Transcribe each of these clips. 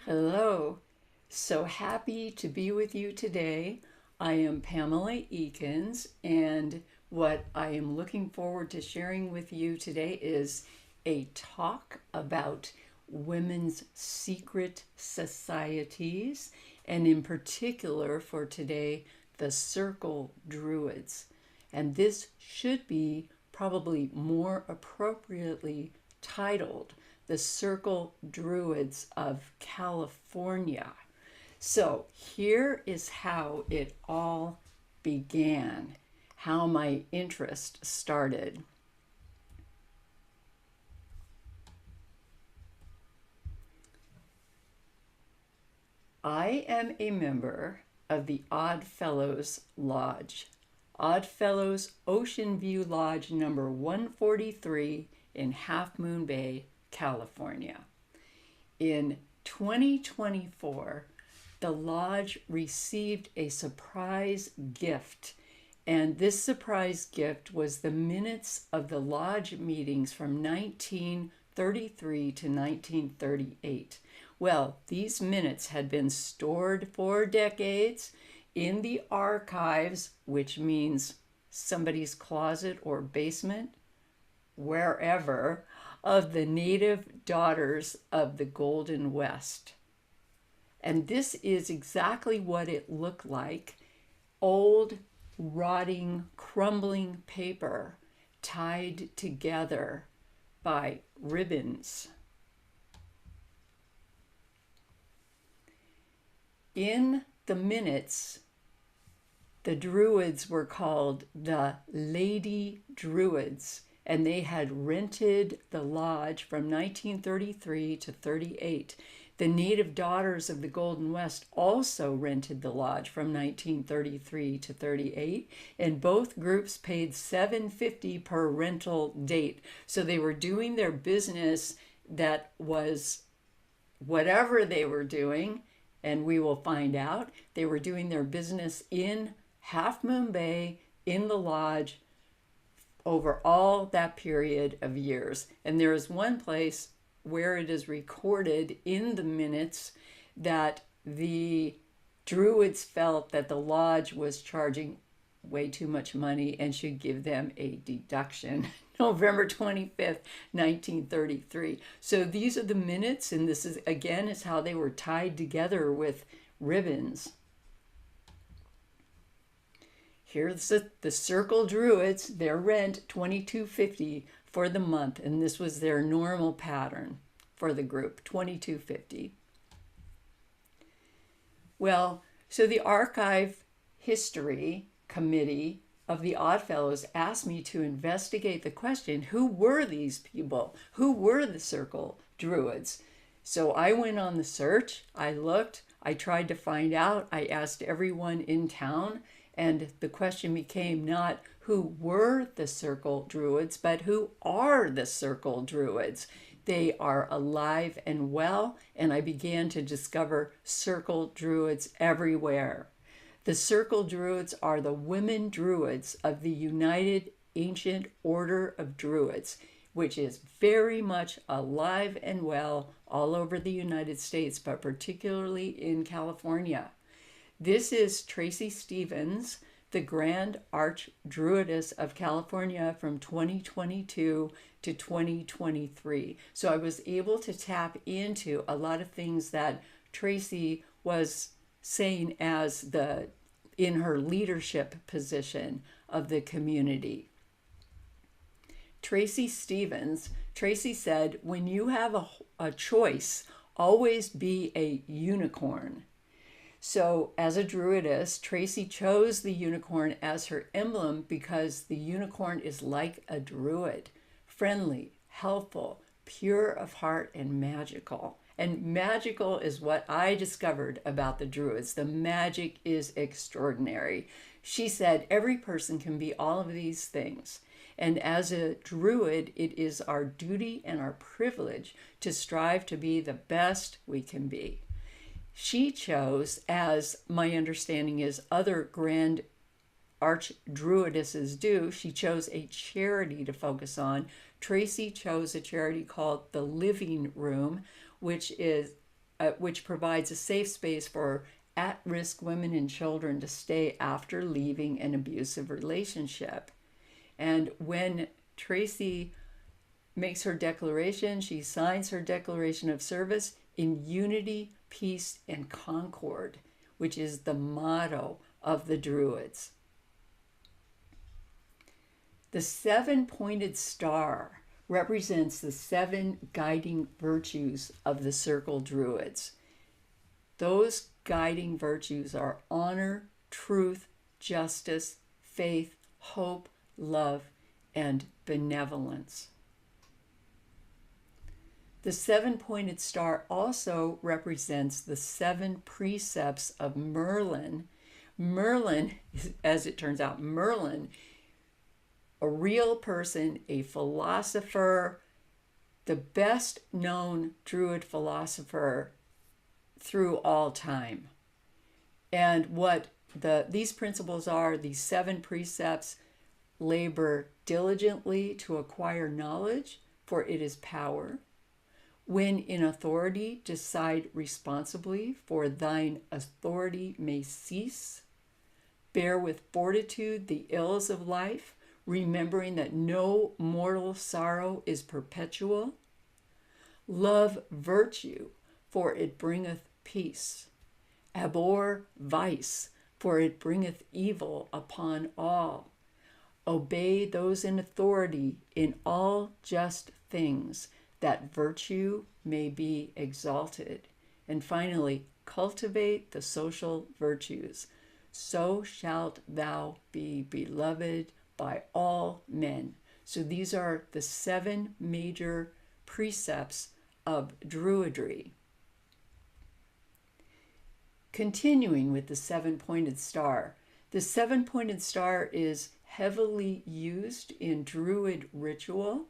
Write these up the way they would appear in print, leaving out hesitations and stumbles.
Hello. So happy to be with you today. I am Pamela Eakins, and what I am looking forward to sharing with you today is a talk about women's secret societies, and in particular for today, the Circle Druids. And this should be probably more appropriately titled the Circle Druids of California. So here is how it all began, how my interest started. I am a member of the Odd Fellows Lodge. Odd Fellows Ocean View Lodge number 143 in Half Moon Bay, California. In 2024, the lodge received a surprise gift, and this surprise gift was the minutes of the lodge meetings from 1933 to 1938. Well, these minutes had been stored for decades in the archives, which means somebody's closet or basement, wherever, of the native daughters of the Golden West. And this is exactly what it looked like. Old, rotting, crumbling paper tied together by ribbons. In the minutes, the Druids were called the Lady Druids, and they had rented the lodge from 1933 to 38. The native daughters of the Golden West also rented the lodge from 1933 to 38, and both groups paid $7.50 per rental date. So they were doing their business that was whatever they were doing, and we will find out. They were doing their business in Half Moon Bay, in the lodge, over all that period of years. And there is one place where it is recorded in the minutes that the Druids felt that the lodge was charging way too much money and should give them a deduction. November 25th, 1933. So these are the minutes, and this is, again, is how they were tied together with ribbons. Here's the Circle Druids, their rent $22.50 for the month, and this was their normal pattern for the group, $22.50. Well, so the Archive History Committee of the Oddfellows asked me to investigate the question, who were these people? Who were the Circle Druids? So I went on the search, I looked, I tried to find out, I asked everyone in town, and the question became not who were the Circle Druids, but who are the Circle Druids? They are alive and well, and I began to discover Circle Druids everywhere. The Circle Druids are the women Druids of the United Ancient Order of Druids, which is very much alive and well all over the United States, but particularly in California. This is Tracy Stevens, the Grand Archdruidess of California from 2022 to 2023. So I was able to tap into a lot of things that Tracy was saying as in her leadership position of the community. Tracy said, when you have a choice, always be a unicorn. So as a druidess, Tracy chose the unicorn as her emblem because the unicorn is like a druid, friendly, helpful, pure of heart, and magical. And magical is what I discovered about the Druids. The magic is extraordinary. She said every person can be all of these things. And as a Druid, it is our duty and our privilege to strive to be the best we can be. She chose, as my understanding is other Grand Archdruidesses do, she chose a charity to focus on. Tracy chose a charity called the Living Room, which is which provides a safe space for at-risk women and children to stay after leaving an abusive relationship. And when Tracy makes her declaration, she signs her declaration of service in unity, peace, and concord, which is the motto of the Druids. The 7-pointed star represents the 7 guiding virtues of the Circle Druids. Those guiding virtues are honor, truth, justice, faith, hope, love, and benevolence. The 7-pointed star also represents the 7 precepts of Merlin. Merlin, as it turns out, Merlin, a real person, a philosopher, the best known Druid philosopher through all time. And what these principles are, these 7 precepts: labor diligently to acquire knowledge, for it is power. When in authority, decide responsibly, for thine authority may cease. Bear with fortitude the ills of life, remembering that no mortal sorrow is perpetual. Love virtue, for it bringeth peace. Abhor vice, for it bringeth evil upon all. Obey those in authority in all just things, that virtue may be exalted. And finally, cultivate the social virtues. So shalt thou be beloved by all men. So these are the 7 major precepts of Druidry. Continuing with the 7-pointed star. The 7-pointed star is heavily used in Druid ritual.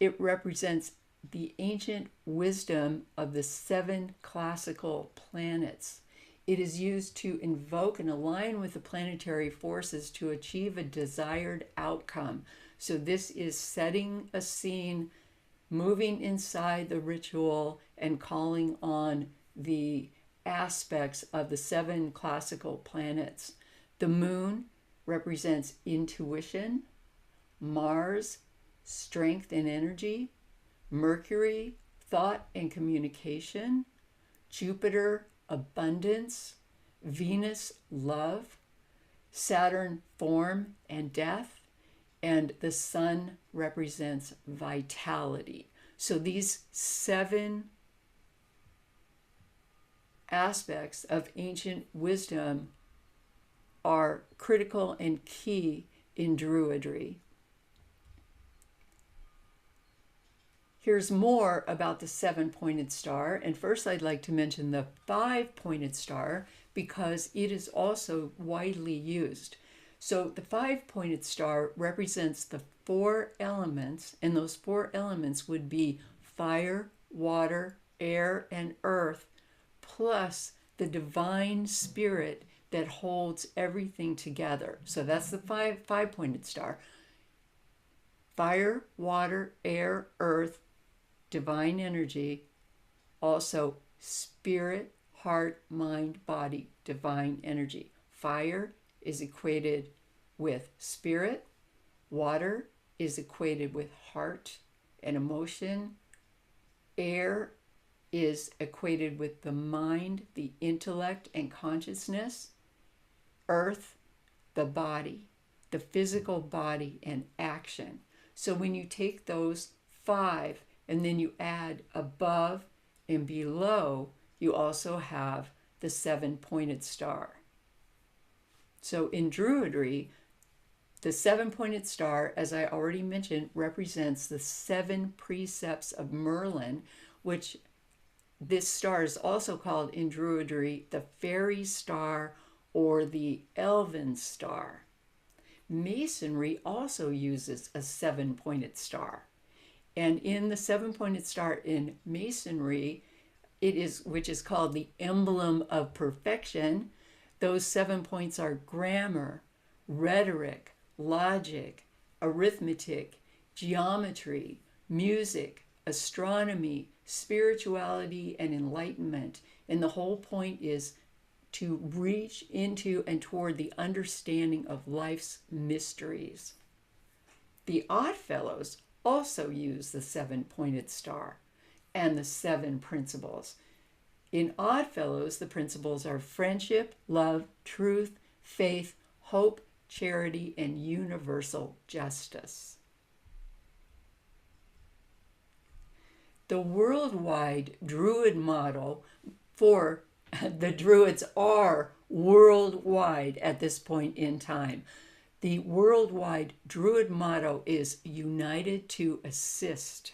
It represents the ancient wisdom of the 7 classical planets. It is used to invoke and align with the planetary forces to achieve a desired outcome. So this is setting a scene, moving inside the ritual, and calling on the aspects of the 7 classical planets. The moon represents intuition, Mars, strength and energy, Mercury, thought and communication, Jupiter, abundance, Venus, love, Saturn, form and death, and the sun represents vitality. So these 7 aspects of ancient wisdom are critical and key in Druidry. Here's more about the 7-pointed star. And first I'd like to mention the 5-pointed star because it is also widely used. So the 5-pointed star represents the 4 elements, and those 4 elements would be fire, water, air, and earth, plus the divine spirit that holds everything together. So that's the 5-pointed star. Fire, water, air, earth, divine energy, also spirit, heart, mind, body, divine energy. Fire is equated with spirit. Water is equated with heart and emotion. Air is equated with the mind, the intellect, and consciousness. Earth, the body, the physical body, and action. So when you take those 5 and then you add above and below, you also have the 7-pointed star. So in Druidry, the 7-pointed star, as I already mentioned, represents the 7 precepts of Merlin, which this star is also called in Druidry the fairy star or the elven star. Masonry also uses a 7-pointed star. And in the 7-pointed star in Masonry, which is called the emblem of perfection, those 7 points are grammar, rhetoric, logic, arithmetic, geometry, music, astronomy, spirituality, and enlightenment. And the whole point is to reach into and toward the understanding of life's mysteries. The Oddfellows also use the seven-pointed star and the seven principles. In Oddfellows, the principles are friendship, love, truth, faith, hope, charity, and universal justice. The worldwide Druid model for the Druids are worldwide at this point in time. The worldwide Druid motto is united to assist.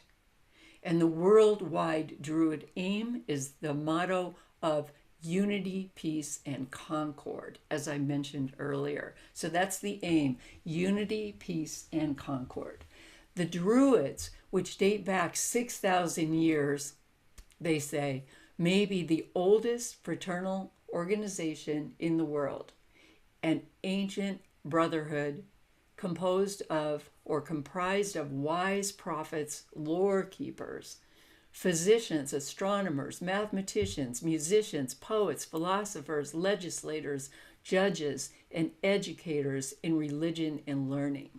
And the worldwide Druid aim is the motto of unity, peace, and concord, as I mentioned earlier. So that's the aim, unity, peace, and concord. The Druids, which date back 6,000 years, they say, may be the oldest fraternal organization in the world, an ancient brotherhood composed of or comprised of wise prophets, lore keepers, physicians, astronomers, mathematicians, musicians, poets, philosophers, legislators, judges, and educators in religion and learning.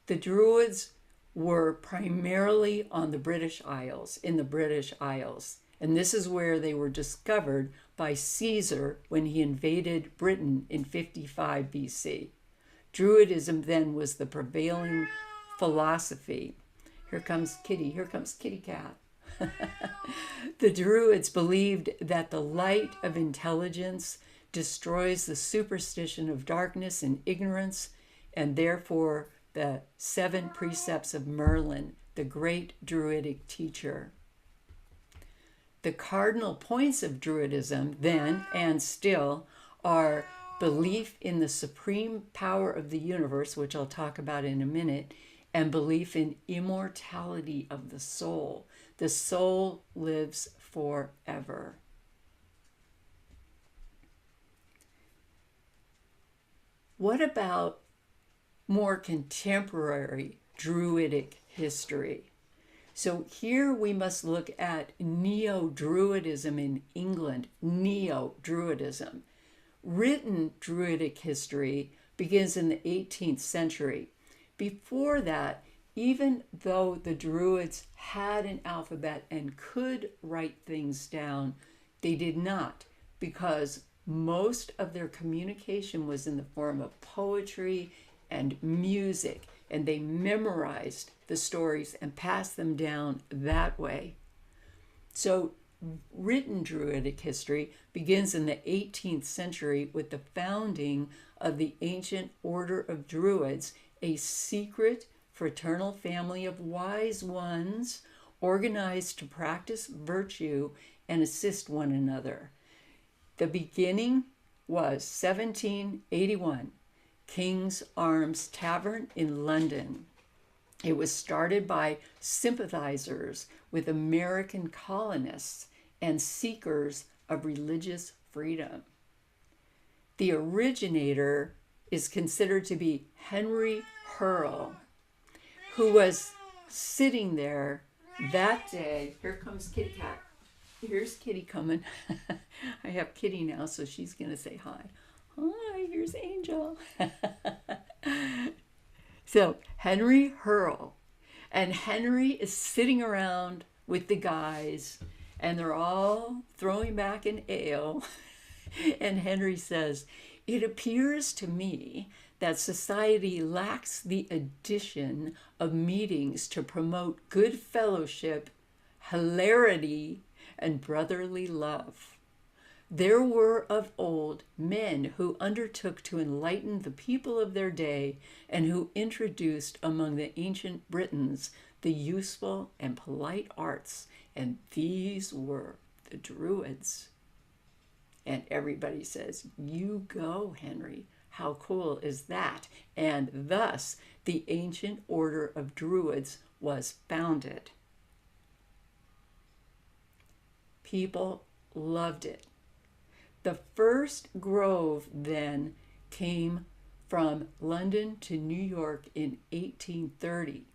The Druids were primarily on the British Isles, in the British Isles, and this is where they were discovered by Caesar when he invaded Britain in 55 BC. Druidism then was the prevailing philosophy. Here comes Kitty Cat. The Druids believed that the light of intelligence destroys the superstition of darkness and ignorance, and therefore the 7 precepts of Merlin, the great Druidic teacher. The cardinal points of Druidism then and still are belief in the supreme power of the universe, which I'll talk about in a minute, and belief in immortality of the soul. The soul lives forever. What about more contemporary Druidic history? So here we must look at Neo-Druidism in England, Neo-Druidism. Written Druidic history begins in the 18th century. Before that, even though the Druids had an alphabet and could write things down, they did not, because most of their communication was in the form of poetry and music, and they memorized the stories and passed them down that way. So written Druidic history begins in the 18th century with the founding of the ancient Order of Druids, a secret fraternal family of wise ones organized to practice virtue and assist one another. The beginning was 1781, King's Arms Tavern in London. It was started by sympathizers with American colonists and seekers of religious freedom. The originator is considered to be Henry Hurrell, who was sitting there that day. Here comes Kitty Cat. Here's Kitty coming. I have Kitty now, so she's going to say hi. Hi, here's Angel. So Henry Hurrell, and Henry is sitting around with the guys, and they're all throwing back an ale. And Henry says, "It appears to me that society lacks the addition of meetings to promote good fellowship, hilarity, and brotherly love. There were of old men who undertook to enlighten the people of their day and who introduced among the ancient Britons the useful and polite arts, and these were the Druids." And everybody says, "You go, Henry. How cool is that?" And thus, the ancient order of Druids was founded. People loved it. The first grove then came from London to New York in 1830.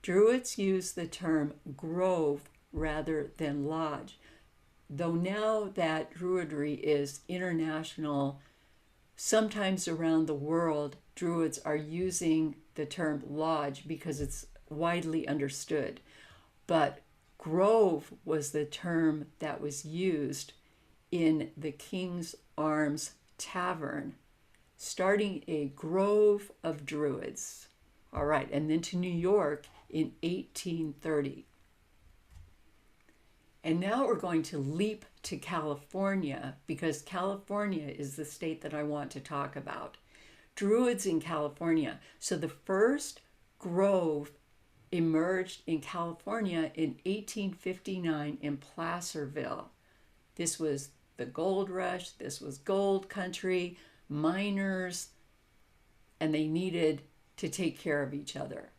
Druids used the term grove rather than lodge. Though now that Druidry is international, sometimes around the world, Druids are using the term lodge because it's widely understood. But grove was the term that was used in the King's Arms Tavern, starting a grove of Druids. All right, and then to New York in 1830. And now we're going to leap to California, because California is the state that I want to talk about. Druids in California. So the first grove emerged in California in 1859 in Placerville. This was the gold rush, this was gold country, miners, and they needed to take care of each other.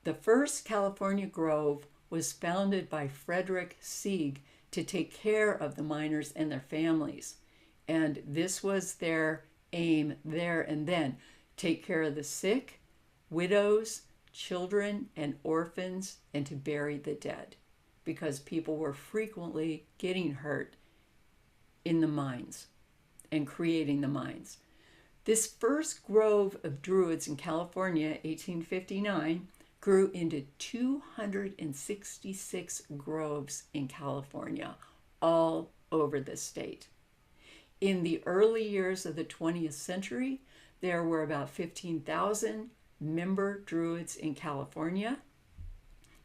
The first California grove was founded by Frederick Sieg to take care of the miners and their families. And this was their aim there and then. Take care of the sick, widows, children, and orphans, and to bury the dead, because people were frequently getting hurt in the mines and creating the mines. This first grove of Druids in California, 1859, grew into 266 groves in California, all over the state. In the early years of the 20th century, there were about 15,000 member Druids in California.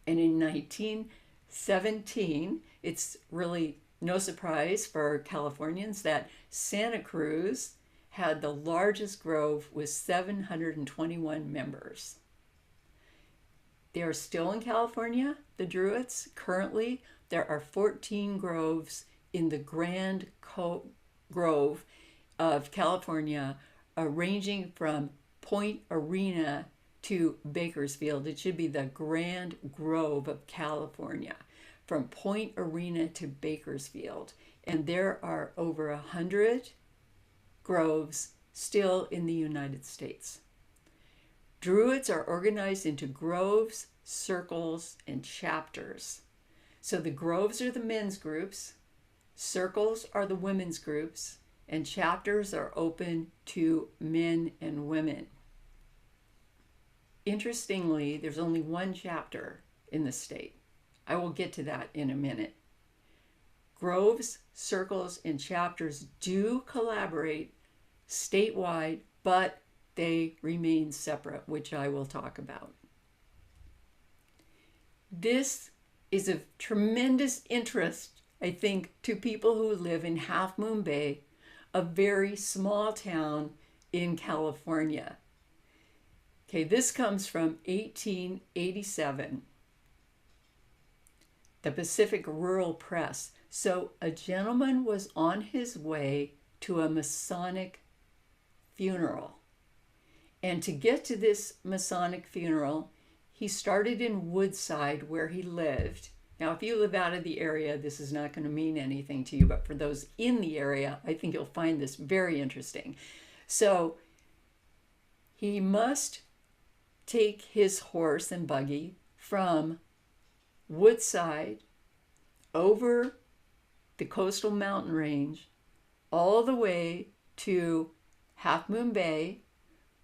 And in 1917, it's really no surprise for Californians that Santa Cruz had the largest grove with 721 members. They are still in California, the Druids. Currently, there are 14 groves in the Grand Grove of California, ranging from Point Arena to Bakersfield. It should be the Grand Grove of California, from Point Arena to Bakersfield. And there are over 100 groves still in the United States. Druids are organized into groves, circles, and chapters. So the groves are the men's groups, circles are the women's groups, and chapters are open to men and women. Interestingly, there's only one chapter in the state. I will get to that in a minute. Groves, circles, and chapters do collaborate statewide, but they remain separate, which I will talk about. This is of tremendous interest, I think, to people who live in Half Moon Bay, a very small town in California. Okay, this comes from 1887, the Pacific Rural Press. So a gentleman was on his way to a Masonic funeral. And to get to this Masonic funeral, he started in Woodside, where he lived. Now, if you live out of the area, this is not going to mean anything to you, but for those in the area, I think you'll find this very interesting. So he must take his horse and buggy from Woodside over the coastal mountain range all the way to Half Moon Bay,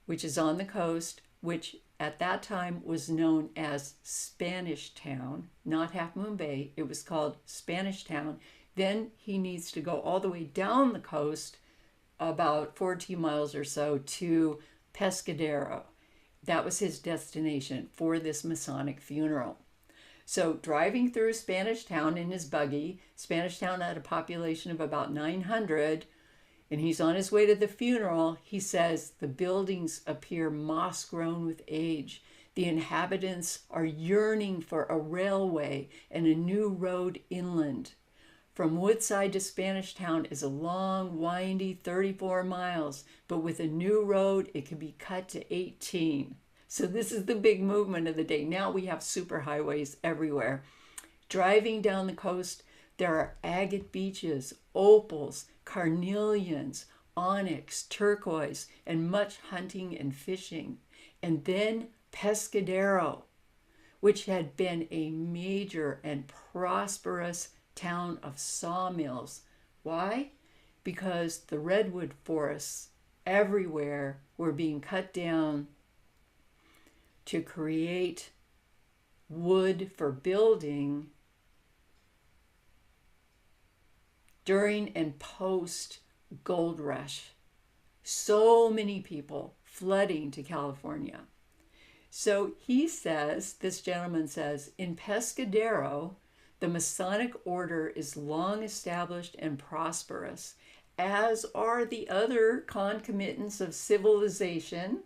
which is on the coast, which at that time was known as Spanish Town, not Half Moon Bay. It was called Spanish Town. Then he needs to go all the way down the coast, about 14 miles or so, to Pescadero. That was his destination for this Masonic funeral. So driving through Spanish Town in his buggy, Spanish Town had a population of about 900, and he's on his way to the funeral. He says the buildings appear moss-grown with age. The inhabitants are yearning for a railway and a new road inland. From Woodside to Spanish Town is a long, windy 34 miles, but with a new road, it can be cut to 18. So this is the big movement of the day. Now we have superhighways everywhere. Driving down the coast, there are agate beaches, opals, carnelians, onyx, turquoise, and much hunting and fishing. And then Pescadero, which had been a major and prosperous town of sawmills. Why? Because the redwood forests everywhere were being cut down to create wood for building during and post gold rush. So many people flooding to California. So he says, this gentleman says, in Pescadero, the Masonic order is long established and prosperous, as are the other concomitants of civilization.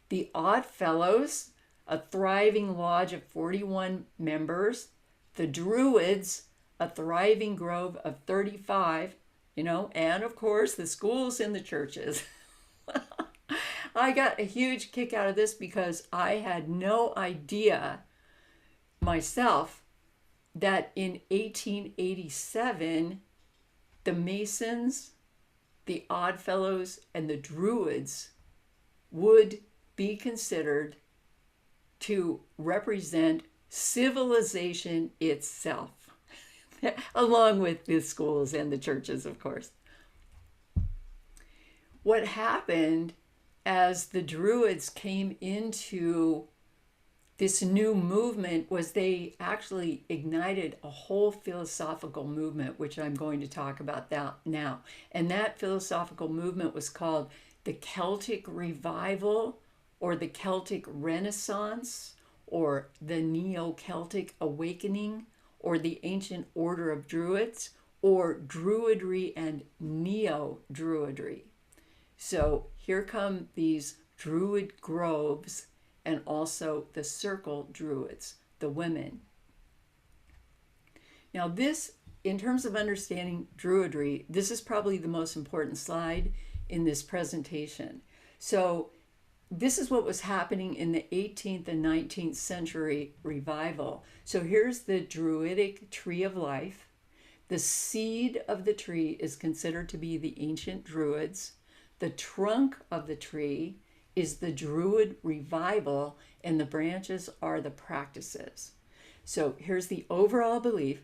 The Odd Fellows, a thriving lodge of 41 members. The Druids, a thriving grove of 35, and of course the schools and the churches. I got a huge kick out of this because I had no idea myself that in 1887, the Masons, the Odd Fellows, and the Druids would be considered to represent civilization itself, along with the schools and the churches, of course. What happened as the Druids came into this new movement was they actually ignited a whole philosophical movement, which I'm going to talk about that now. And that philosophical movement was called the Celtic Revival, or the Celtic Renaissance, or the Neo-Celtic Awakening, or the Ancient Order of Druids, or Druidry and Neo-Druidry. So here come these Druid groves and also the Circle Druids, the women. Now this, in terms of understanding Druidry, this is probably the most important slide in this presentation. So this is what was happening in the 18th and 19th century revival. So here's the Druidic tree of life. The seed of the tree is considered to be the ancient Druids. The trunk of the tree is the Druid revival, and the branches are the practices. So here's the overall belief.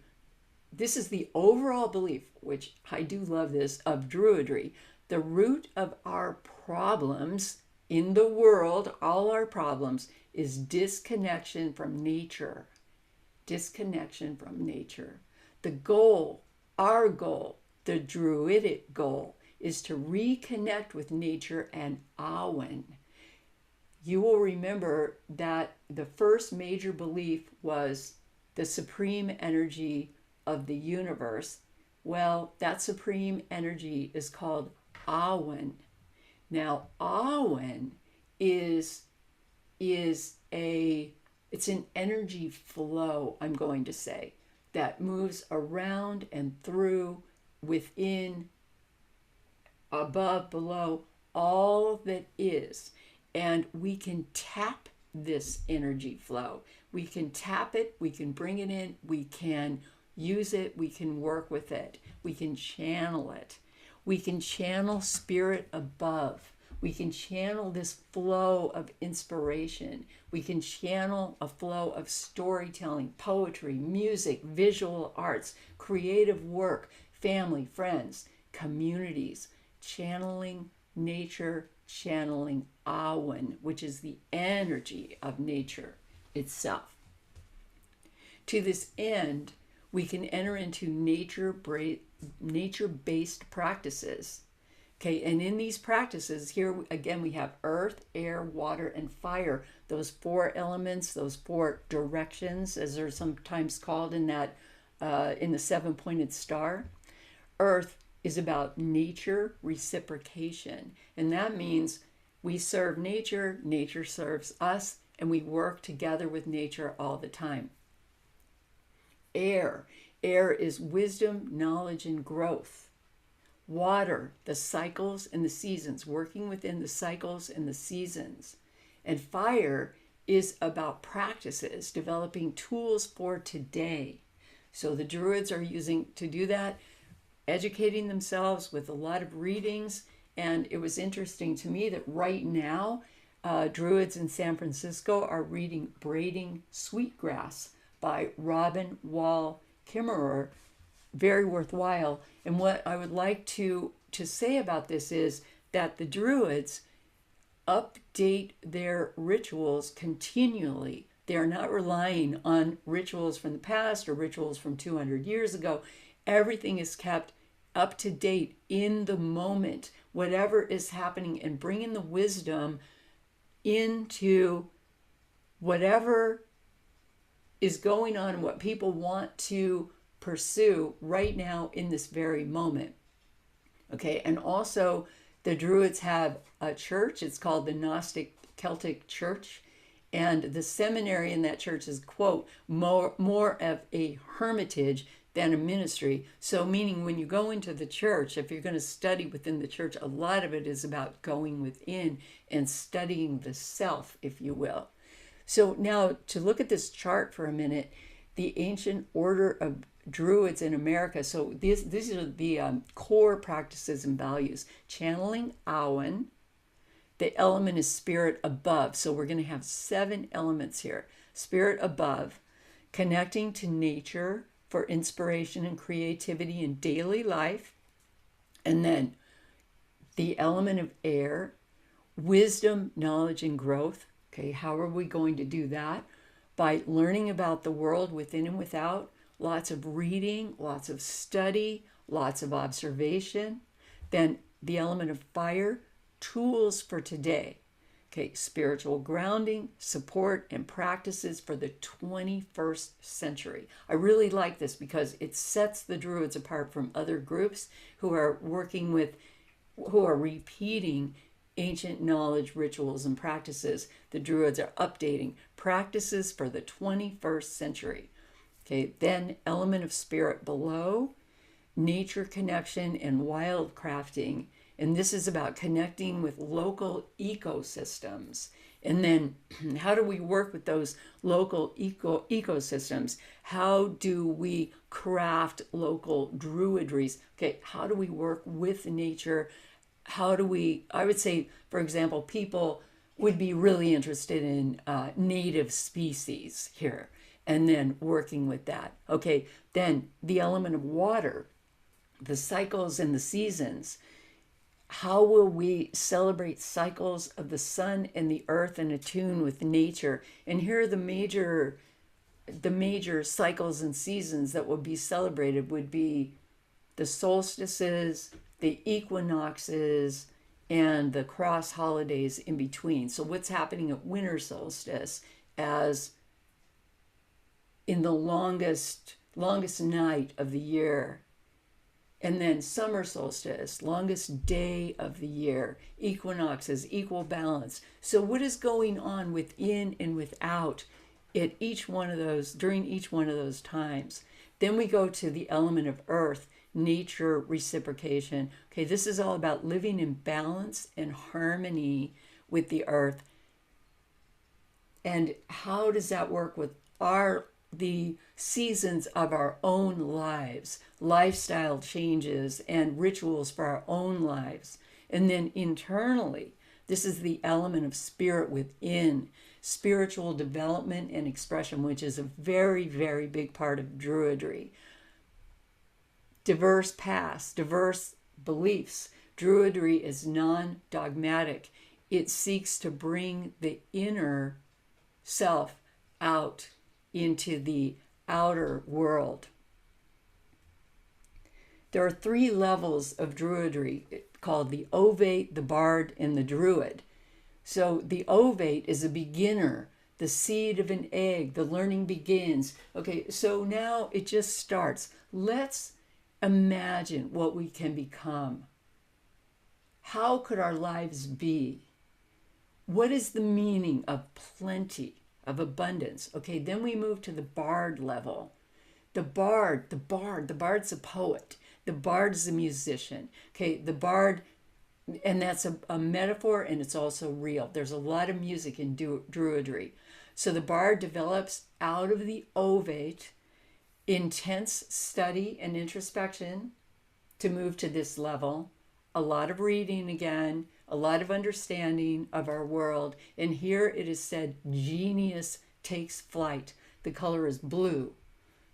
This is the overall belief, which I do love this, of Druidry. The root of our problems in the world, all our problems, is disconnection from nature. Disconnection from nature. The goal, our goal, the Druidic goal, is to reconnect with nature and Awen. You will remember that the first major belief was the supreme energy of the universe. Well, that supreme energy is called Awen. Now, Awen it's an energy flow, I'm going to say, that moves around and through, within, above, below, all that is. And we can tap this energy flow. We can tap it, we can bring it in, we can use it, we can work with it, we can channel it. We can channel spirit above. We can channel this flow of inspiration. We can channel a flow of storytelling, poetry, music, visual arts, creative work, family, friends, communities, channeling nature, channeling Awen, which is the energy of nature itself. To this end, we can enter into nature-based practices. Okay, and in these practices, here again we have earth, air, water, and fire. Those four elements, those four directions, as they're sometimes called in that in the seven-pointed star. Earth is about nature reciprocation, and that means we serve nature, nature serves us, and we work together with nature all the time. Air is wisdom, knowledge, and growth. Water, the cycles and the seasons, working within the cycles and the seasons. And fire is about practices, developing tools for today. So the Druids are using to do that, educating themselves with a lot of readings. And it was interesting to me that right now, Druids in San Francisco are reading Braiding Sweetgrass by Robin Wall Kimmerer. Very worthwhile. And what I would like to say about this is that the Druids update their rituals continually. They are not relying on rituals from the past or rituals from 200 years ago. Everything is kept up to date in the moment, whatever is happening, and bringing the wisdom into whatever is going on and what people want to pursue right now in this very moment. Okay, and also the Druids have a church. It's called the Gnostic Celtic Church. And the seminary in that church is, quote, more of a hermitage than a ministry. So meaning when you go into the church, if you're going to study within the church, a lot of it is about going within and studying the self, if you will. So now to look at this chart for a minute, the ancient order of Druids in America. So these are the core practices and values. Channeling Awen. The element is spirit above. So we're going to have 7 elements here. Spirit above. Connecting to nature for inspiration and creativity in daily life. And then the element of air. Wisdom, knowledge, and growth. Okay, how are we going to do that? By learning about the world within and without. Lots of reading, lots of study, lots of observation. Then the element of fire, tools for today. Okay, spiritual grounding, support, and practices for the 21st century. I really like this because it sets the Druids apart from other groups who are working with, who are repeating ancient knowledge, rituals, and practices. The Druids are updating practices for the 21st century. Okay, then element of spirit below, nature connection and wildcrafting. And this is about connecting with local ecosystems. And then how do we work with those local ecosystems? How do we craft local druidries? Okay, how do we work with nature? How do we, I would say, for example, people would be really interested in native species here. And then working with that. Okay, then the element of water, the cycles and the seasons. How will we celebrate cycles of the sun and the earth and attune with nature? And here are the major cycles and seasons that will be celebrated would be the solstices, the equinoxes, and the cross holidays in between. So what's happening at winter solstice as in the longest night of the year. And then summer solstice, longest day of the year. Equinoxes, equal balance. So what is going on within and without at each one of those, during each one of those times? Then we go to the element of earth, nature, reciprocation. Okay, this is all about living in balance and harmony with the earth. And how does that work with the seasons of our own lives, lifestyle changes and rituals for our own lives? And then internally, this is the element of spirit within, spiritual development and expression, which is a very, very big part of Druidry. Diverse past, diverse beliefs. Druidry is non-dogmatic. It seeks to bring the inner self out into the outer world. There are 3 levels of Druidry called the Ovate, the Bard, and the Druid. So the Ovate is a beginner, the seed of an egg, the learning begins. Okay, so now it just starts. Let's imagine what we can become. How could our lives be? What is the meaning of plenty, of abundance? Okay, then we move to the Bard level. The bard's a poet. The bard's a musician. Okay, the bard, and that's a metaphor, and it's also real. There's a lot of music in Druidry. So the bard develops out of the ovate, intense study and introspection to move to this level. A lot of reading again, a lot of understanding of our world. And here it is said, genius takes flight. The color is blue.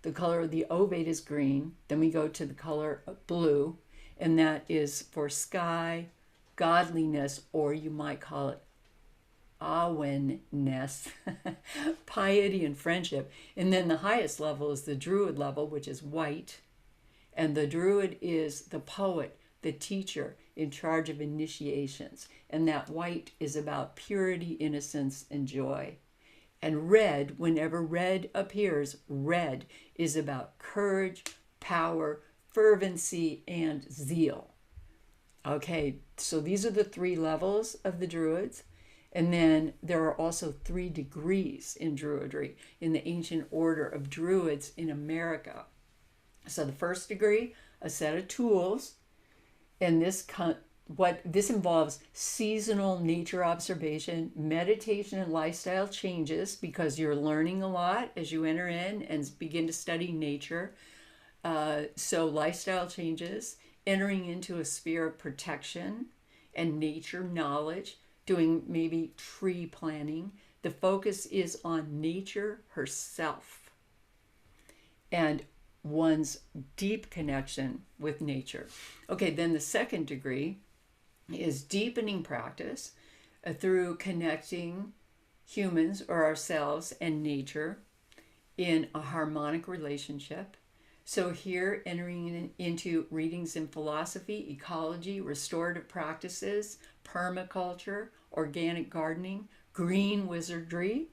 The color of the ovate is green. Then we go to the color of blue, and that is for sky, godliness, or you might call it awenness, piety and friendship. And then the highest level is the druid level, which is white. And the druid is the poet, the teacher in charge of initiations. And that white is about purity, innocence, and joy. And red, whenever red appears, red is about courage, power, fervency, and zeal. Okay, so these are the 3 levels of the Druids. And then there are also 3 degrees in Druidry in the ancient order of Druids in America. So the first degree, a set of tools, and this involves seasonal nature observation, meditation, and lifestyle changes, because you're learning a lot as you enter in and begin to study nature. So lifestyle changes, entering into a sphere of protection and nature knowledge, doing maybe tree planting. The focus is on nature herself and one's deep connection with nature. Okay, then the second degree is deepening practice through connecting humans or ourselves and nature in a harmonic relationship. So here, entering into readings in philosophy, ecology, restorative practices, permaculture, organic gardening, green wizardry.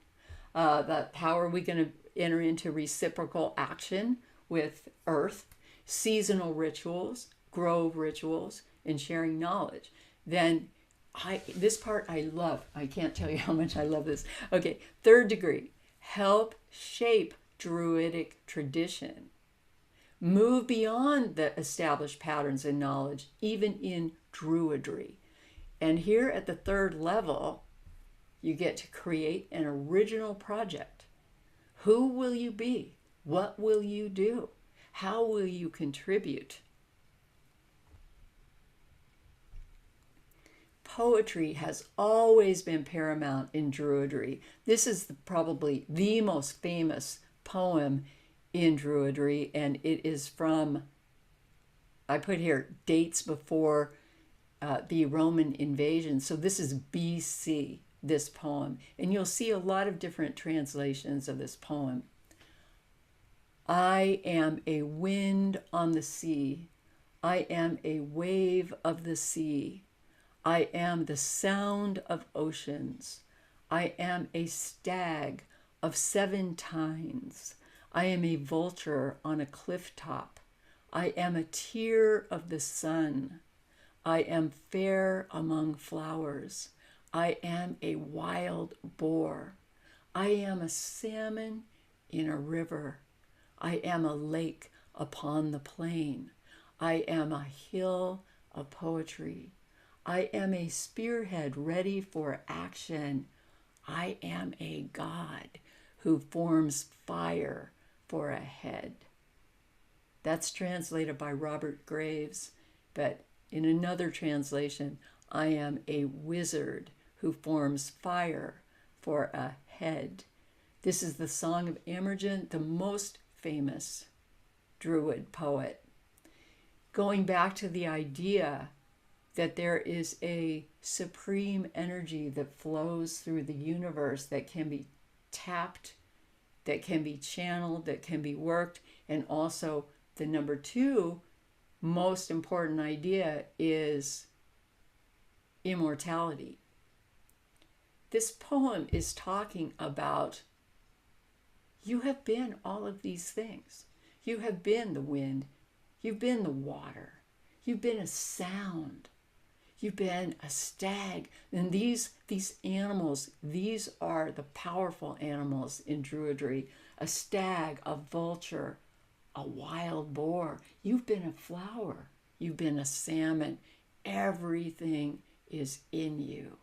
How are we going to enter into reciprocal action with earth, seasonal rituals, grove rituals, and sharing knowledge? Then this part I love. I can't tell you how much I love this. Okay, third degree, help shape Druidic tradition. Move beyond the established patterns and knowledge, even in Druidry. And here at the third level, you get to create an original project. Who will you be? What will you do? How will you contribute? Poetry has always been paramount in Druidry. This is probably the most famous poem in Druidry, and it is from, I put here, dates before the Roman invasion. So this is BC, this poem. And you'll see a lot of different translations of this poem. I am a wind on the sea. I am a wave of the sea. I am the sound of oceans. I am a stag of 7 tines. I am a vulture on a cliff top. I am a tear of the sun. I am fair among flowers. I am a wild boar. I am a salmon in a river. I am a lake upon the plain. I am a hill of poetry. I am a spearhead ready for action. I am a god who forms fire for a head. That's translated by Robert Graves, but in another translation, I am a wizard who forms fire for a head. This is the Song of Emergent, the most famous Druid poet. Going back to the idea that there is a supreme energy that flows through the universe that can be tapped, that can be channeled, that can be worked. And also the number 2 most important idea is immortality. This poem is talking about, you have been all of these things. You have been the wind. You've been the water. You've been a sound. You've been a stag. And these animals, these are the powerful animals in Druidry. A stag, a vulture, a wild boar. You've been a flower. You've been a salmon. Everything is in you.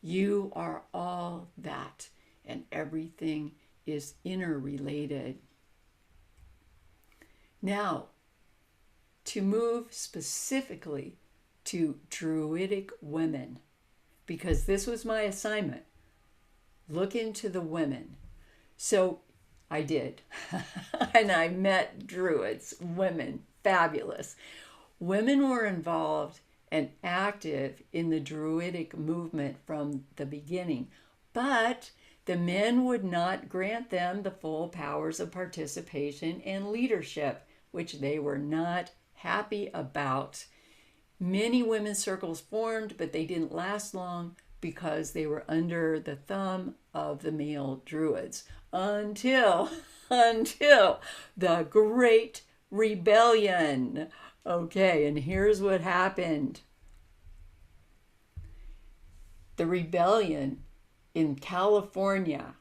You are all that, and everything is interrelated. Now, to move specifically to Druidic women, because this was my assignment. Look into the women. So I did. And I met Druids, women, fabulous. Women were involved and active in the Druidic movement from the beginning, but the men would not grant them the full powers of participation and leadership, which they were not happy about. Many women's circles formed, but they didn't last long because they were under the thumb of the male Druids until the Great Rebellion. Okay, and here's what happened. The rebellion in California,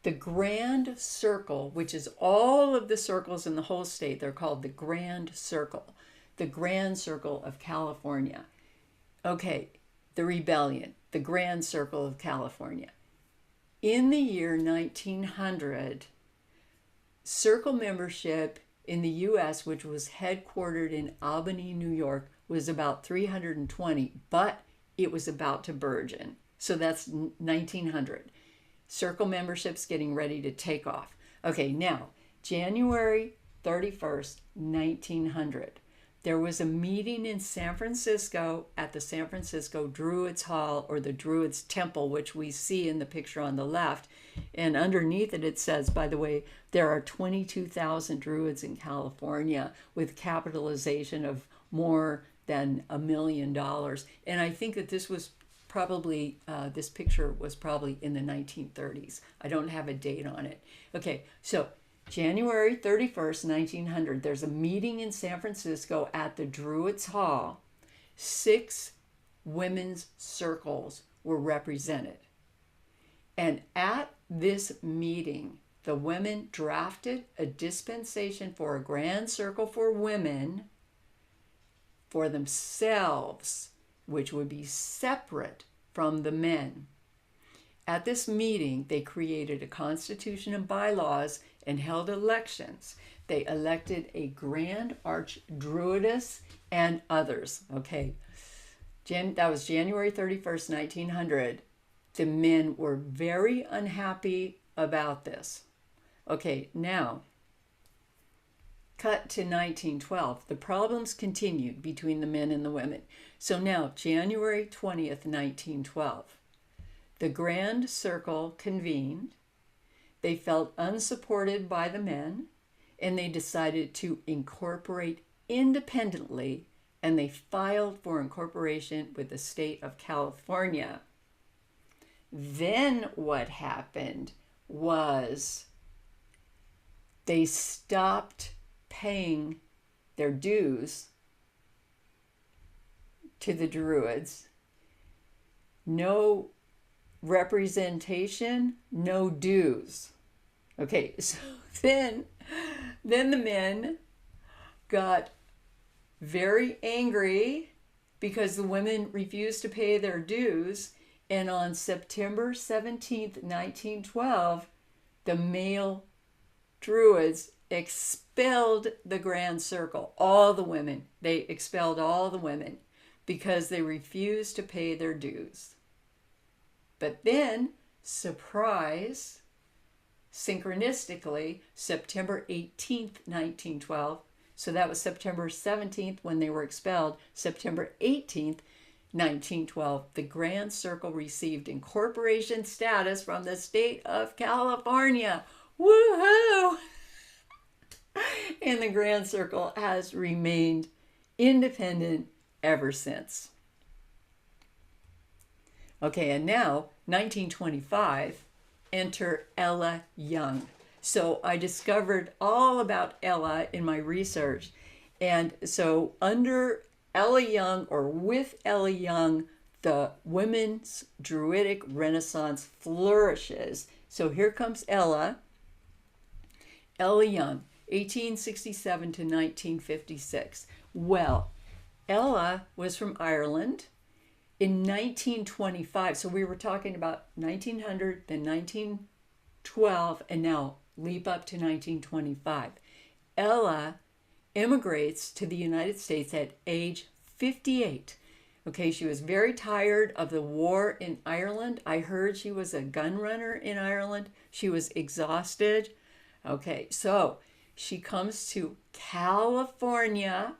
the Grand Circle, which is all of the circles in the whole state, they're called the Grand Circle of California. Okay, the rebellion, the Grand Circle of California. In the year 1900, Circle membership in the U.S., which was headquartered in Albany, New York, was about 320, but it was about to burgeon. So that's 1900. Circle membership's getting ready to take off. Okay, now, January 31st, 1900. There was a meeting in San Francisco at the San Francisco Druids Hall, or the Druids Temple, which we see in the picture on the left. And underneath it, it says, by the way, there are 22,000 Druids in California with capitalization of more than $1 million. And I think that this was probably, this picture was probably in the 1930s. I don't have a date on it. Okay, so January 31st, 1900, there's a meeting in San Francisco at the Druids Hall. 6 women's circles were represented. And at this meeting, the women drafted a dispensation for a grand circle for women for themselves, which would be separate from the men. At this meeting, they created a constitution and bylaws and held elections. They elected a Grand Archdruidess and others. Okay, that was January 31st, 1900. The men were very unhappy about this. Okay, now, cut to 1912. The problems continued between the men and the women. So now, January 20th, 1912. The Grand Circle convened. They felt unsupported by the men, and they decided to incorporate independently, and they filed for incorporation with the state of California. Then what happened was they stopped paying their dues to the Druids. No representation, no dues. Okay, so then the men got very angry because the women refused to pay their dues, and on September 17th, 1912, the male Druids expelled the Grand Circle, all the women. They expelled all the women because they refused to pay their dues. But then, surprise, synchronistically, September 18th, 1912, so that was September 17th when they were expelled, September 18th, 1912, the Grand Circle received incorporation status from the state of California. Woohoo! And the Grand Circle has remained independent ever since. Okay, and now, 1925, enter Ella Young. So I discovered all about Ella in my research. And so under Ella Young, or with Ella Young, the women's Druidic Renaissance flourishes. So here comes Ella Young, 1867 to 1956. Well, Ella was from Ireland. In 1925, so we were talking about 1900, then 1912, and now leap up to 1925. Ella immigrates to the United States at age 58. Okay, she was very tired of the war in Ireland. I heard she was a gun runner in Ireland. She was exhausted. Okay, so she comes to California,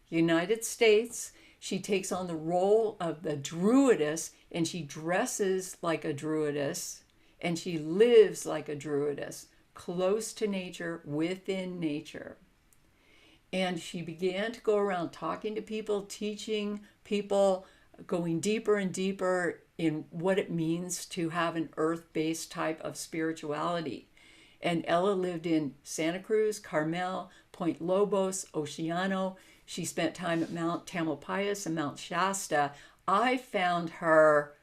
United States. She takes on the role of the druidess, and she dresses like a druidess, and she lives like a druidess, close to nature, within nature. And she began to go around talking to people, teaching people, going deeper and deeper in what it means to have an earth-based type of spirituality. And Ella lived in Santa Cruz, Carmel, Point Lobos, Oceano. She spent time at Mount Tamalpais and Mount Shasta. I found her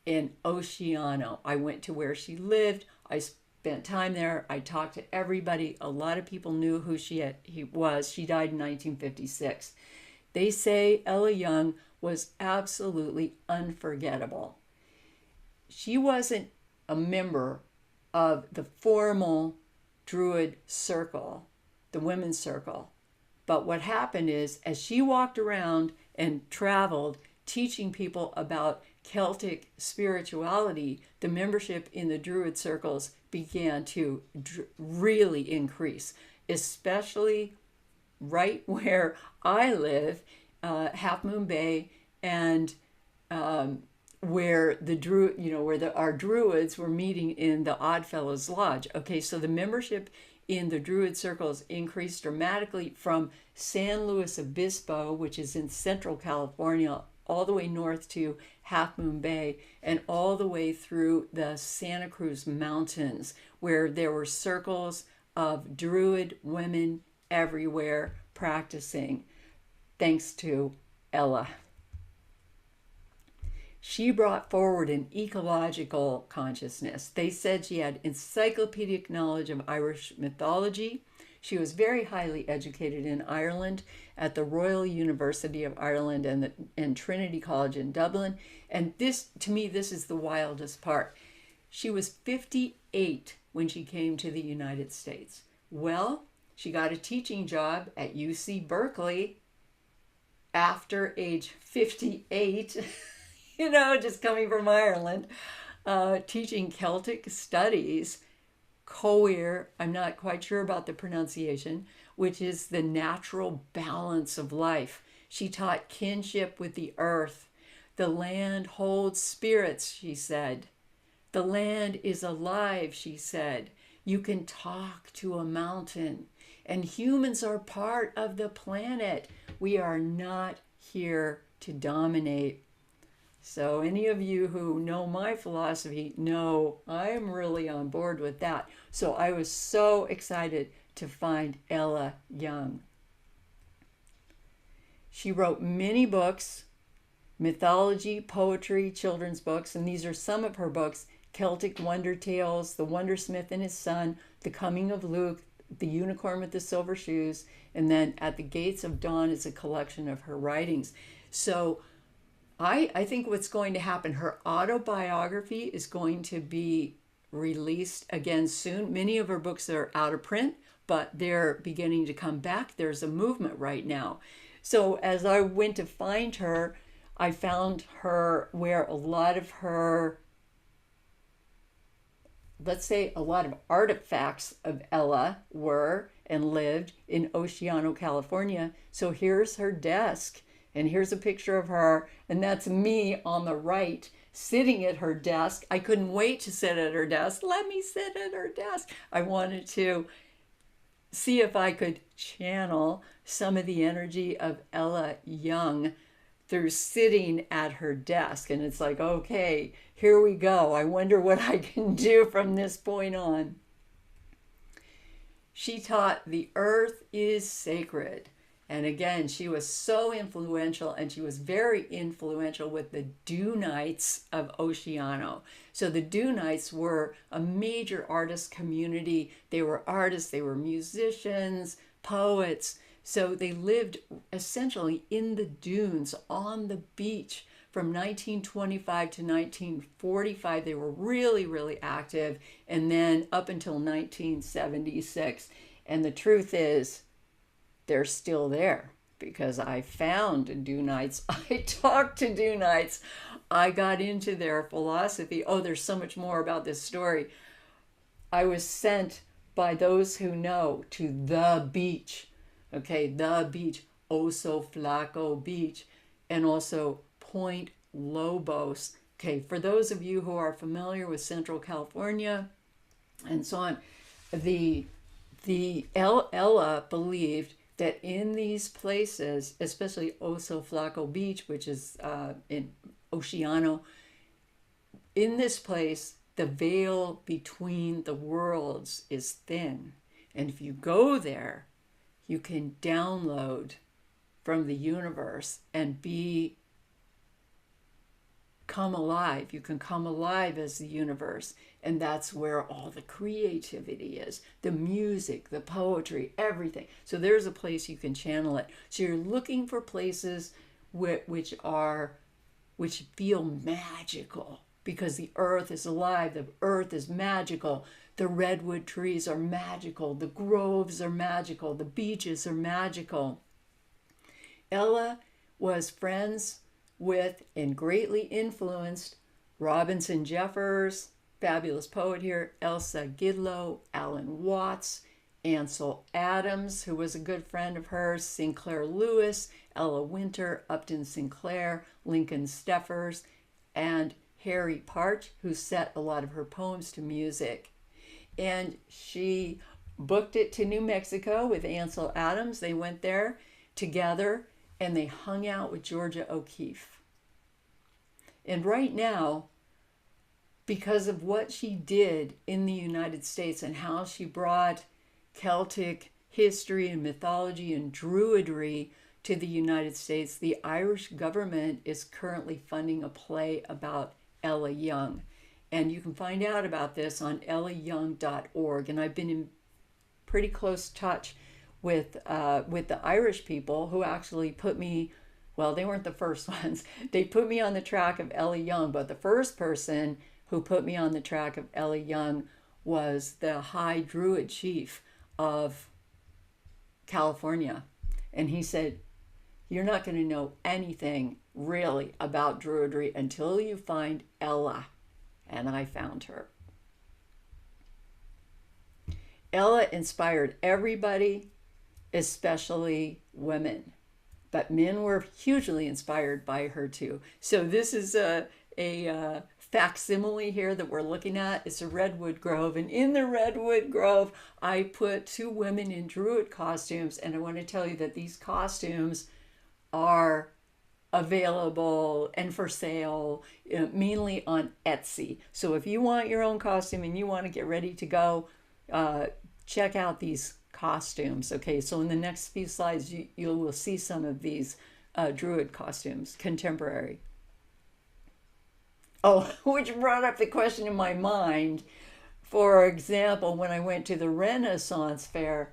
in Oceano. I went to where she lived. I spent time there. I talked to everybody. A lot of people knew who he was. She died in 1956. They say Ella Young was absolutely unforgettable. She wasn't a member of the formal Druid circle, the women's circle. But what happened is, as she walked around and traveled teaching people about Celtic spirituality, the membership in the Druid circles began to really increase, especially right where I live, Half Moon Bay, and where our Druids were meeting in the Oddfellows Lodge. Okay, so the membership in the Druid circles increased dramatically from San Luis Obispo, which is in Central California, all the way north to Half Moon Bay, and all the way through the Santa Cruz Mountains, where there were circles of Druid women everywhere practicing, thanks to Ella. She brought forward an ecological consciousness. They said she had encyclopedic knowledge of Irish mythology. She was very highly educated in Ireland at the Royal University of Ireland and Trinity College in Dublin. And this, to me, this is the wildest part. She was 58 when she came to the United States. Well, she got a teaching job at UC Berkeley after age 58. Just coming from Ireland, teaching Celtic studies, Coir, I'm not quite sure about the pronunciation, which is the natural balance of life. She taught kinship with the earth. The land holds spirits, she said. The land is alive, she said. You can talk to a mountain. And humans are part of the planet. We are not here to dominate. So any of you who know my philosophy know I'm really on board with that. So I was so excited to find Ella Young. She wrote many books, mythology, poetry, children's books, and these are some of her books: Celtic Wonder Tales, The Wondersmith and His Son, The Coming of Luke, The Unicorn with the Silver Shoes, and then At the Gates of Dawn is a collection of her writings. So I think what's going to happen, her autobiography is going to be released again soon. Many of her books are out of print, but they're beginning to come back. There's a movement right now. So as I went to find her, I found her where a lot of her, let's say a lot of artifacts of Ella were and lived in Oceano, California. So here's her desk. And here's a picture of her, and that's me on the right, sitting at her desk. I couldn't wait to sit at her desk. Let me sit at her desk. I wanted to see if I could channel some of the energy of Ella Young through sitting at her desk. And it's like, okay, here we go. I wonder what I can do from this point on. She taught the earth is sacred. And again, she was so influential, and she was very influential with the Dunites of Oceano. So the Dunites were a major artist community. They were artists, they were musicians, poets. So they lived essentially in the dunes on the beach from 1925 to 1945. They were really, really active. And then up until 1976. And the truth is, they're still there. because I found Dunites. I talked to Dunites. I got into their philosophy. Oh, there's so much more about this story. I was sent by those who know to the beach. Okay, the beach, Oso Flaco Beach, and also Point Lobos. Okay, for those of you who are familiar with Central California and so on, the Ella believed that in these places, especially Oso Flaco Beach, which is in Oceano, in this place, the veil between the worlds is thin. And if you go there, you can download from the universe and come alive. You can come alive as the universe. And that's where all the creativity is, the music, the poetry, everything. So there's a place you can channel it. So you're looking for places which feel magical, because the earth is alive, the earth is magical. The redwood trees are magical, the groves are magical, the beaches are magical. Ella was friends with and greatly influenced Robinson Jeffers, fabulous poet here, Elsa Gidlow, Alan Watts, Ansel Adams, who was a good friend of hers, Sinclair Lewis, Ella Winter, Upton Sinclair, Lincoln Steffers, and Harry Partch, who set a lot of her poems to music. And she booked it to New Mexico with Ansel Adams. They went there together and they hung out with Georgia O'Keeffe. And right now, because of what she did in the United States and how she brought Celtic history and mythology and druidry to the United States, the Irish government is currently funding a play about Ella Young. And you can find out about this on ellayoung.org. And I've been in pretty close touch with the Irish people who actually put me, well, they weren't the first ones. They put me on the track of Ella Young, but the first person who put me on the track of Ella Young was the High Druid Chief of California. And he said, you're not going to know anything really about druidry until you find Ella. And I found her. Ella inspired everybody, especially women. But men were hugely inspired by her too. So this is a facsimile here that we're looking at. It's a redwood grove. And in the redwood grove, I put two women in druid costumes. And I want to tell you that these costumes are available and for sale, mainly on Etsy. So if you want your own costume and you want to get ready to go, check out these costumes. Okay, so in the next few slides, you will see some of these druid costumes, contemporary. Oh, which brought up the question in my mind. For example, when I went to the Renaissance Fair,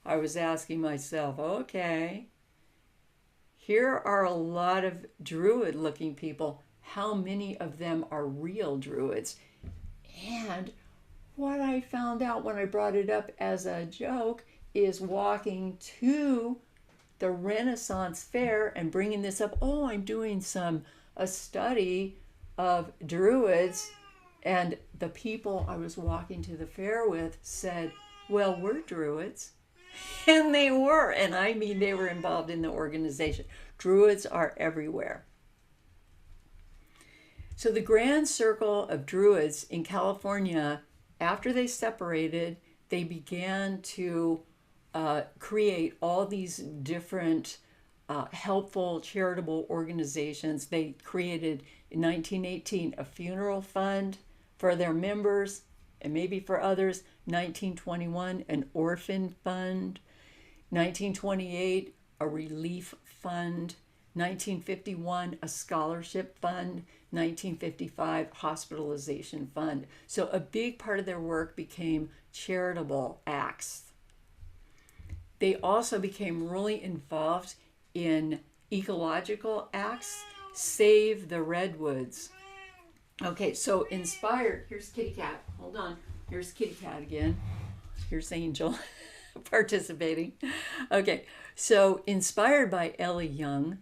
I was asking myself, okay, here are a lot of druid-looking people. How many of them are real druids? And what I found out when I brought it up as a joke is walking to the Renaissance Fair and bringing this up. Oh, I'm doing a study of druids. And the people I was walking to the fair with said, well, we're druids. And they were, and I mean they were involved in the organization. Druids are everywhere. So the Grand Circle of Druids in California, after they separated, they began to create all these different helpful charitable organizations. They created in 1918 a funeral fund for their members and maybe for others. 1921, an orphan fund. 1928, a relief fund. 1951, a scholarship fund. 1955, hospitalization fund. So a big part of their work became charitable acts. They also became really involved in ecological acts. Save the redwoods. Okay, so inspired. Here's Kitty Cat. Hold on. Here's Kitty Cat again. Here's Angel participating. Okay, So, inspired by Ellie Young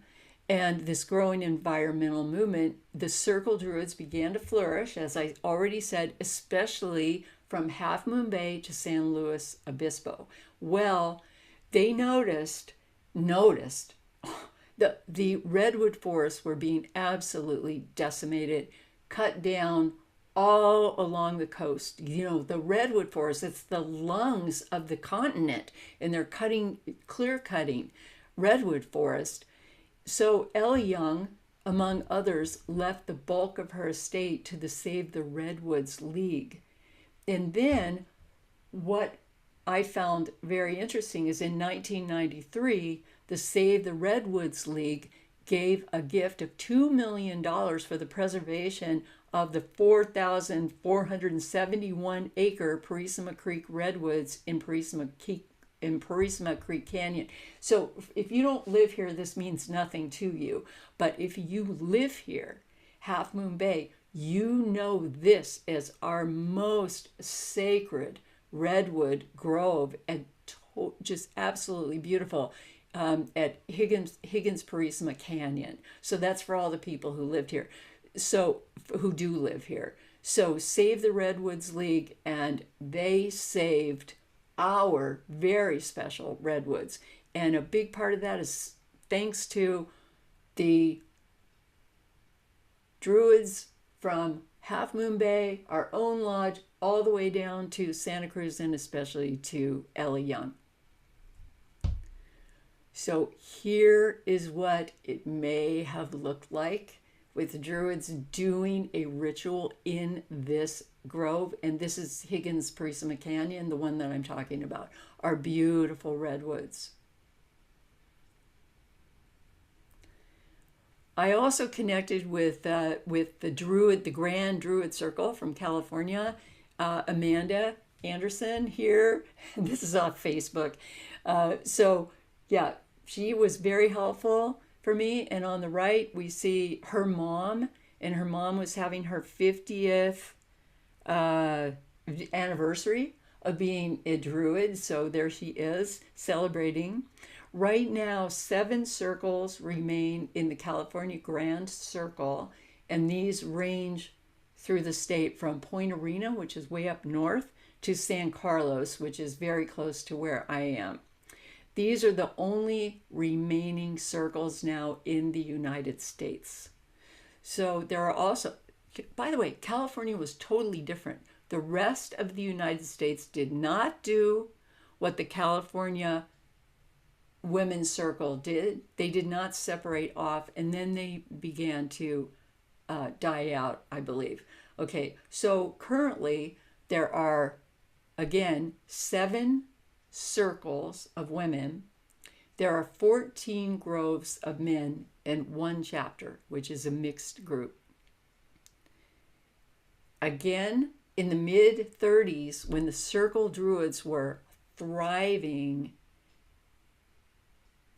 and this growing environmental movement, the Circle Druids began to flourish, as I already said, especially from Half Moon Bay to San Luis Obispo. Well, they noticed the redwood forests were being absolutely decimated, cut down all along the coast. You know, the redwood forest, it's the lungs of the continent, and they're clear cutting redwood forest. So Ellie Young, among others, left the bulk of her estate to the Save the Redwoods League. And then what I found very interesting is in 1993, the Save the Redwoods League gave a gift of $2 million for the preservation of the 4,471 acre Purisima Creek Redwoods in Purisima Creek Canyon. So if you don't live here, this means nothing to you. But if you live here, Half Moon Bay, you know this as our most sacred redwood grove, and just absolutely beautiful at Higgins Purisima Canyon. So that's for all the people who lived here, so who do live here. So Save the Redwoods League, and they saved our very special redwoods, and a big part of that is thanks to the Druids from Half Moon Bay, our own lodge, all the way down to Santa Cruz, and especially to Ellie Young. So here is what it may have looked like with the Druids doing a ritual in this grove. And this is Higgins Purisima Canyon, the one that I'm talking about, our beautiful redwoods. I also connected with the Grand Druid Circle from California, Amanda Anderson here. This is off Facebook. So yeah, she was very helpful for me. And on the right, we see her mom, and her mom was having her 50th anniversary of being a Druid. So there she is celebrating. Right now, 7 circles remain in the California Grand Circle, and these range through the state from Point Arena, which is way up north, to San Carlos, which is very close to where I am. These are the only remaining circles now in the United States. So there are also, by the way, California was totally different. The rest of the United States did not do what the California Women's Circle did. They did not separate off, and then they began to die out, I believe. Okay, so currently there are, again, 7 circles of women. There are 14 groves of men and 1 chapter, which is a mixed group. Again, in the mid-30s, when the Circle Druids were thriving,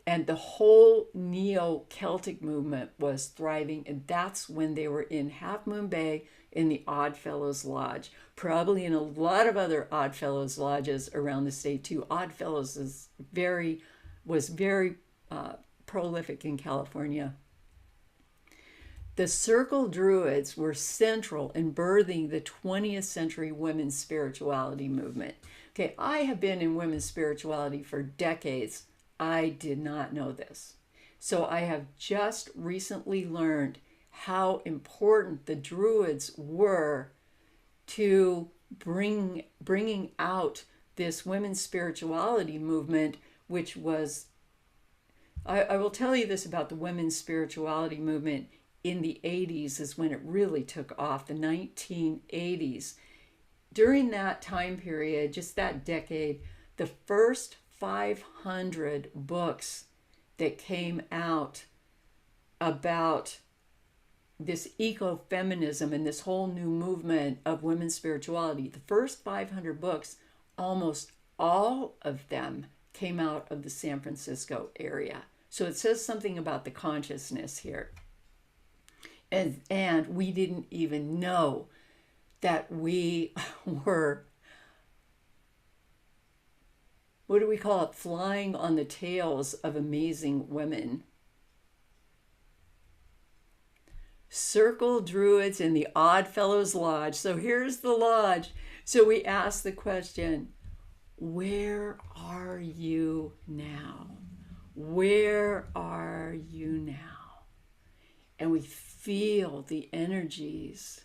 and the whole Neo-Celtic movement was thriving, and that's when they were in Half Moon Bay in the Oddfellows Lodge, probably in a lot of other Oddfellows lodges around the state too. Oddfellows was very prolific in California. The Circle Druids were central in birthing the 20th century women's spirituality movement. Okay, I have been in women's spirituality for decades. I did not know this. So I have just recently learned how important the Druids were to bringing out this women's spirituality movement, which was, I will tell you this about the women's spirituality movement in the 80s is when it really took off, the 1980s. During that time period, just that decade, the first 500 books that came out about this ecofeminism and this whole new movement of women's spirituality, the first 500 books, almost all of them came out of the San Francisco area. So it says something about the consciousness here. And we didn't even know that we were what do we call it? Flying on the tails of amazing women. Circle Druids in the Oddfellows Lodge. So here's the lodge. So we ask the question, where are you now? Where are you now? And we feel the energies.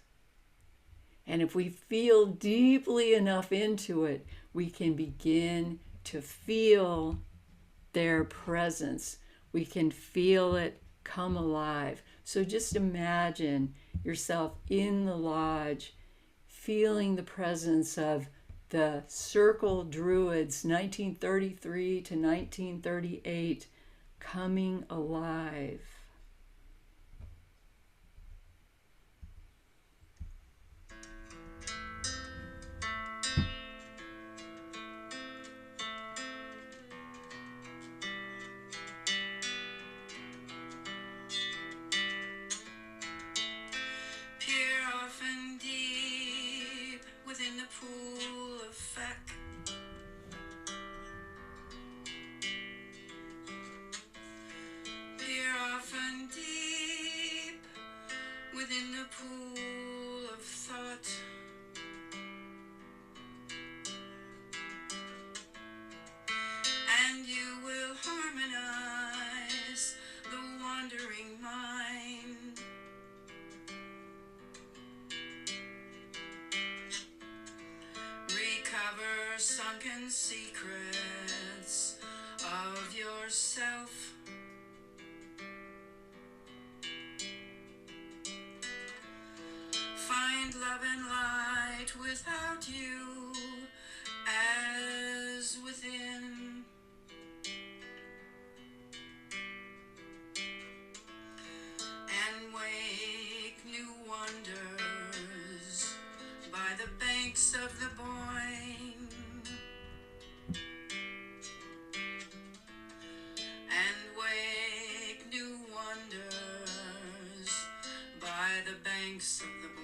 And if we feel deeply enough into it, we can begin to feel their presence. We can feel it come alive. So just imagine yourself in the lodge, feeling the presence of the Circle Druids, 1933 to 1938, coming alive. Within the pool of thought, and you will harmonize the wandering mind. Recover sunken secrets of yourself. Find love and light without you as within. And wake new wonders by the banks of the Boyne. And wake new wonders by the banks of the Boyne.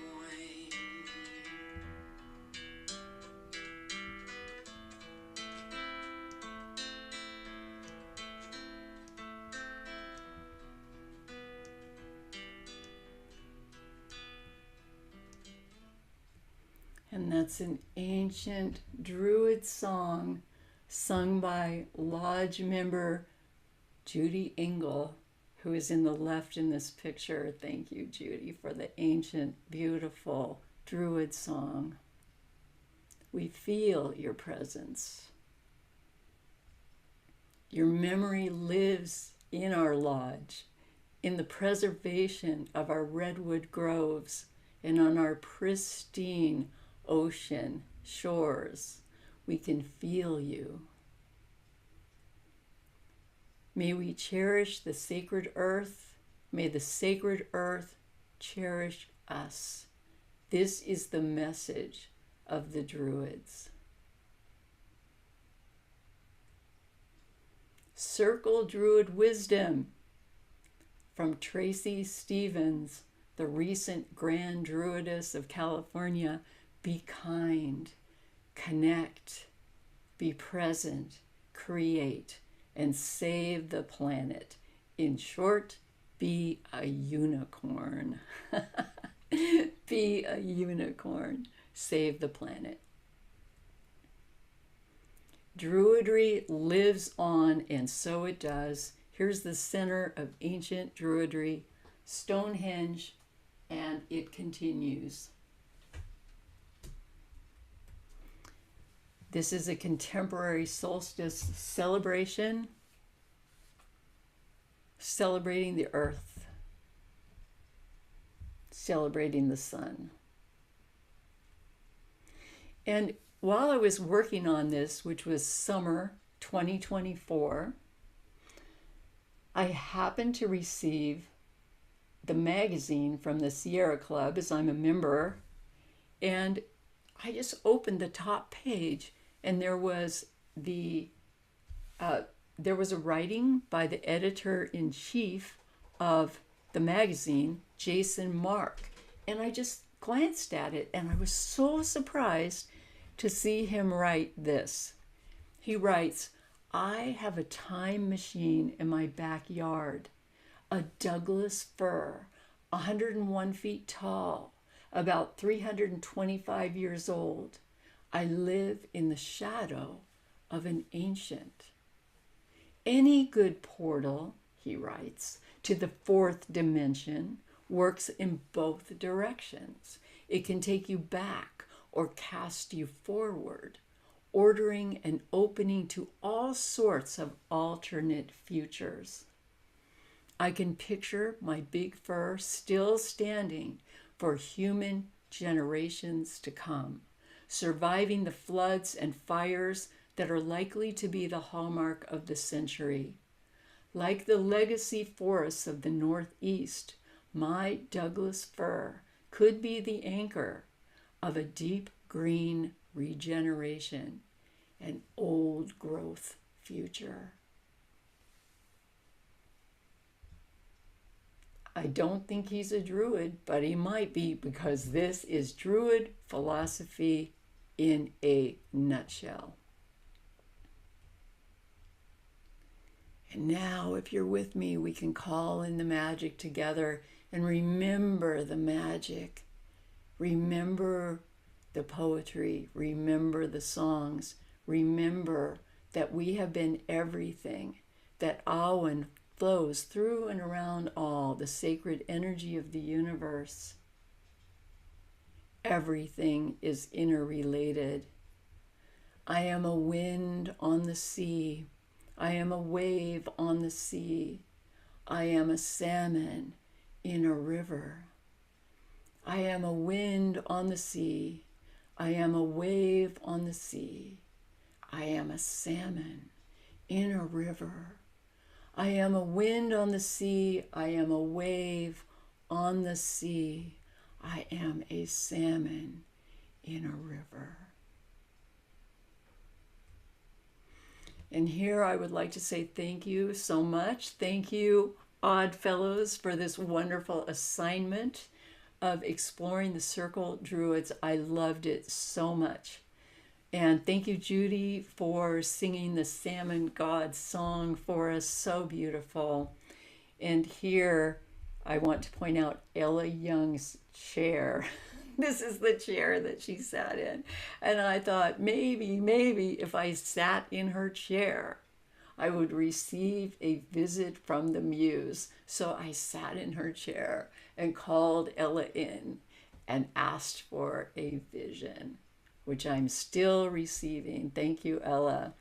And that's an ancient Druid song sung by lodge member Judy Engel, who is in the left in this picture. Thank you, Judy, for the ancient, beautiful Druid song. We feel your presence. Your memory lives in our lodge, in the preservation of our redwood groves, and on our pristine ocean shores. We can feel you. May we cherish the sacred earth. May the sacred earth cherish us. This is the message of the Druids. Circle Druid wisdom from Tracy Stevens, the recent Grand Druidess of California. Be kind, connect, be present, create, and save the planet. In short, be a unicorn. Be a unicorn. Save the planet. Druidry lives on, and so it does. Here's the center of ancient Druidry, Stonehenge, and it continues. This is a contemporary solstice celebration, celebrating the earth, celebrating the sun. And while I was working on this, which was summer 2024, I happened to receive the magazine from the Sierra Club, as I'm a member, and I just opened the top page, and there was a writing by the editor-in-chief of the magazine, Jason Mark, and I just glanced at it, and I was so surprised to see him write this. He writes, I have a time machine in my backyard, a Douglas fir, 101 feet tall, about 325 years old. I live in the shadow of an ancient. Any good portal, he writes, to the fourth dimension works in both directions. It can take you back or cast you forward, ordering an opening to all sorts of alternate futures. I can picture my big fir still standing for human generations to come, surviving the floods and fires that are likely to be the hallmark of the century. Like the legacy forests of the Northeast, my Douglas fir could be the anchor of a deep green regeneration, an old growth future. I don't think he's a Druid, but he might be, because this is Druid philosophy in a nutshell. And now, if you're with me, we can call in the magic together and remember the magic. Remember the poetry. Remember the songs. Remember that we have been everything, that Awen flows through and around all, the sacred energy of the universe. Everything is interrelated. I am a wind on the sea. I am a wave on the sea. I am a salmon in a river. I am a wind on the sea. I am a wave on the sea. I am a salmon in a river. I am a wind on the sea. I am a wave on the sea. I am a salmon in a river. And here I would like to say thank you so much. Thank you, Odd Fellows, for this wonderful assignment of exploring the Circle Druids. I loved it so much. And thank you, Judy, for singing the Salmon God song for us. So beautiful. And here I want to point out Ella Young's chair. This is the chair that she sat in. And I thought, maybe if I sat in her chair, I would receive a visit from the muse. So I sat in her chair and called Ella in and asked for a vision, which I'm still receiving. Thank you, Ella.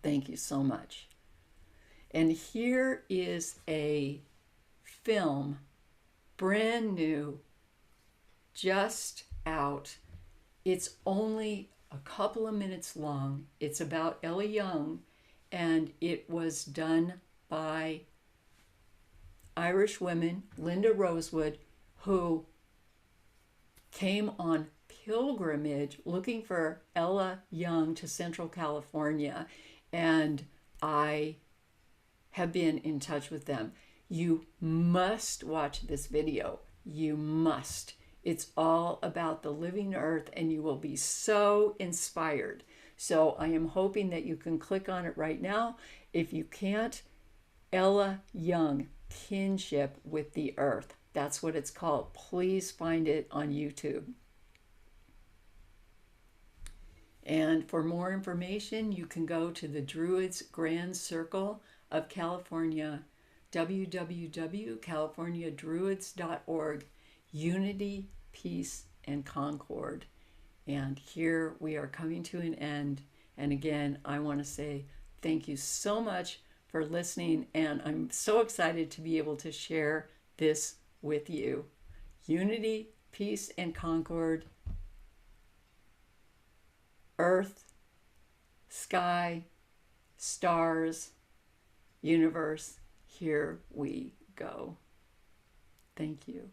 Thank you so much. And here is a film, brand new, just out. It's only a couple of minutes long. It's about Ella Young, and it was done by Irish women, Linda Rosewood, who came on pilgrimage looking for Ella Young to Central California, and I have been in touch with them. You must watch this video. You must. It's all about the living earth, and you will be so inspired. So I am hoping that you can click on it right now. If you can't, Ella Young, Kinship with the Earth. That's what it's called. Please find it on YouTube. And for more information, you can go to the Druids Grand Circle of California, www.californiadruids.org. Unity, peace, and concord. And here we are coming to an end. And again, I want to say thank you so much for listening. And I'm so excited to be able to share this with you. Unity, peace, and concord. Earth, sky, stars, universe. Here we go. Thank you.